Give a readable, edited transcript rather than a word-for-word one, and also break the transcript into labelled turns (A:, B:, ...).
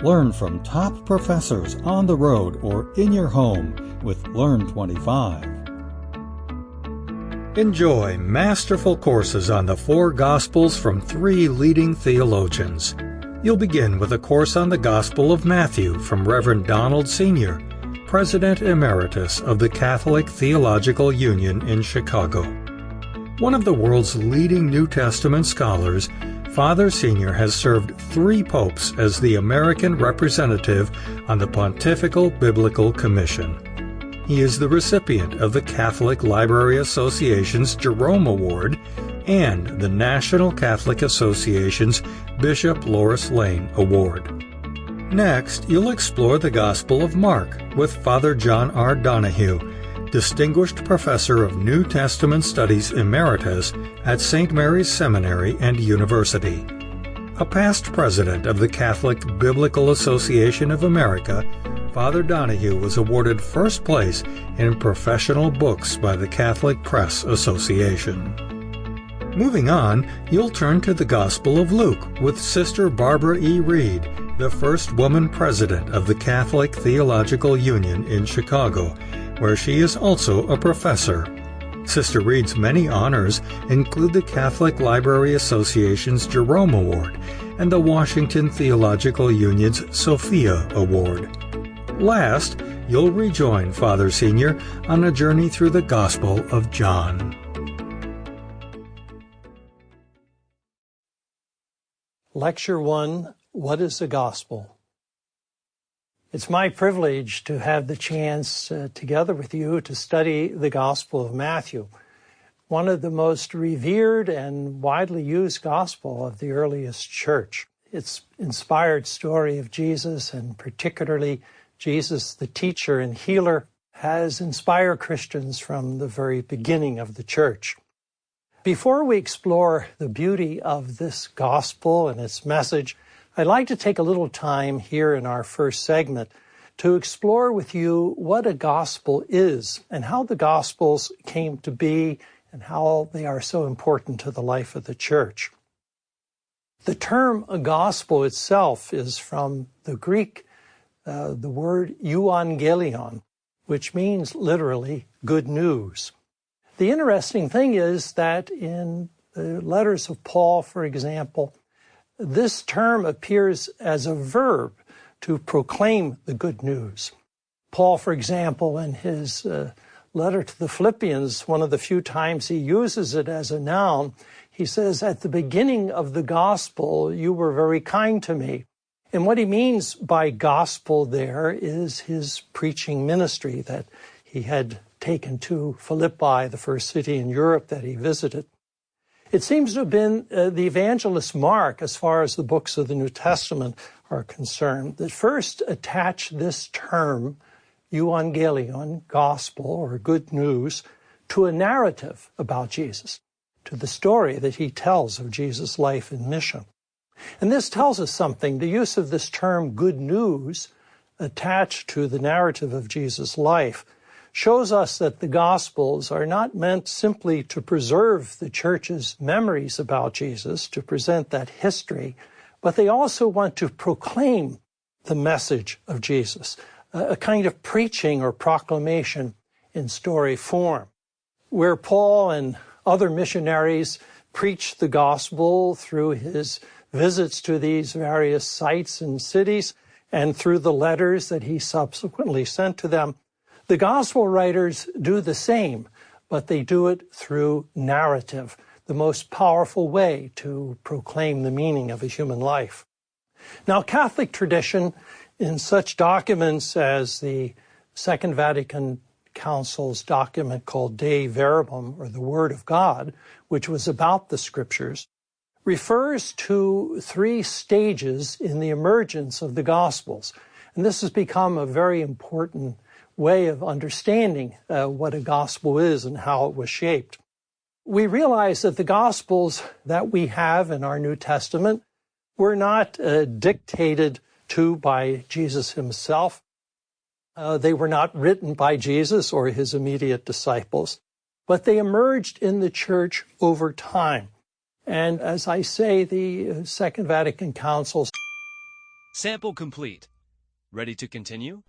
A: Learn from top professors on the road or in your home with Learn 25. Enjoy masterful courses on the four Gospels from 3 leading theologians. You'll begin with a course on the Gospel of Matthew from Reverend Donald Sr., President Emeritus of the Catholic Theological Union in Chicago. One of the world's leading New Testament scholars, Father Sr. has served 3 popes as the American representative on the Pontifical Biblical Commission. He is the recipient of the Catholic Library Association's Jerome Award and the National Catholic Association's Bishop Loris Lane Award. Next, you'll explore the Gospel of Mark with Father John R. Donahue, Distinguished Professor of New Testament Studies Emeritus at St. Mary's Seminary and University. A past president of the Catholic Biblical Association of America, Father Donahue was awarded first place in professional books by the Catholic Press Association. Moving on, you'll turn to the Gospel of Luke with Sister Barbara E. Reid, the first woman president of the Catholic Theological Union in Chicago, where she is also a professor. Sister Reid's many honors include the Catholic Library Association's Jerome Award and the Washington Theological Union's Sophia Award. Last, you'll rejoin Father Sr. on a journey through the Gospel of John.
B: Lecture 1, What is the Gospel? It's my privilege to have the chance, together with you, to study the Gospel of Matthew, one of the most revered and widely used Gospel of the earliest church. Its inspired story of Jesus, and particularly Jesus, the teacher and healer, has inspired Christians from the very beginning of the church. Before we explore the beauty of this gospel and its message, I'd like to take a little time here in our first segment to explore with you what a gospel is and how the Gospels came to be and how they are so important to the life of the church. The term a gospel itself is from the Greek, the word euangelion, which means literally good news. The interesting thing is that in the letters of Paul, for example, this term appears as a verb to proclaim the good news. Paul, for example, in his letter to the Philippians, one of the few times he uses it as a noun, he says, "At the beginning of the gospel, you were very kind to me." And what he means by gospel there is his preaching ministry that he had taken to Philippi, the first city in Europe that he visited. It seems to have been the evangelist Mark, as far as the books of the New Testament are concerned, that first attached this term, euangelion, gospel, or good news, to a narrative about Jesus, to the story that he tells of Jesus' life and mission. And this tells us something. The use of this term, good news, attached to the narrative of Jesus' life, shows us that the Gospels are not meant simply to preserve the church's memories about Jesus, to present that history, but they also want to proclaim the message of Jesus, a kind of preaching or proclamation in story form. Where Paul and other missionaries preached the gospel through his visits to these various sites and cities and through the letters that he subsequently sent to them, the gospel writers do the same, but they do it through narrative, the most powerful way to proclaim the meaning of a human life. Now, Catholic tradition, in such documents as the Second Vatican Council's document called Dei Verbum, or the Word of God, which was about the Scriptures, refers to 3 stages in the emergence of the Gospels. And this has become a very important way of understanding what a gospel is and how it was shaped. We realize that the Gospels that we have in our New Testament were not dictated to by Jesus himself. They were not written by Jesus or his immediate disciples, but they emerged in the church over time. And as I say, the Second Vatican Council
C: Sample complete. Ready to continue?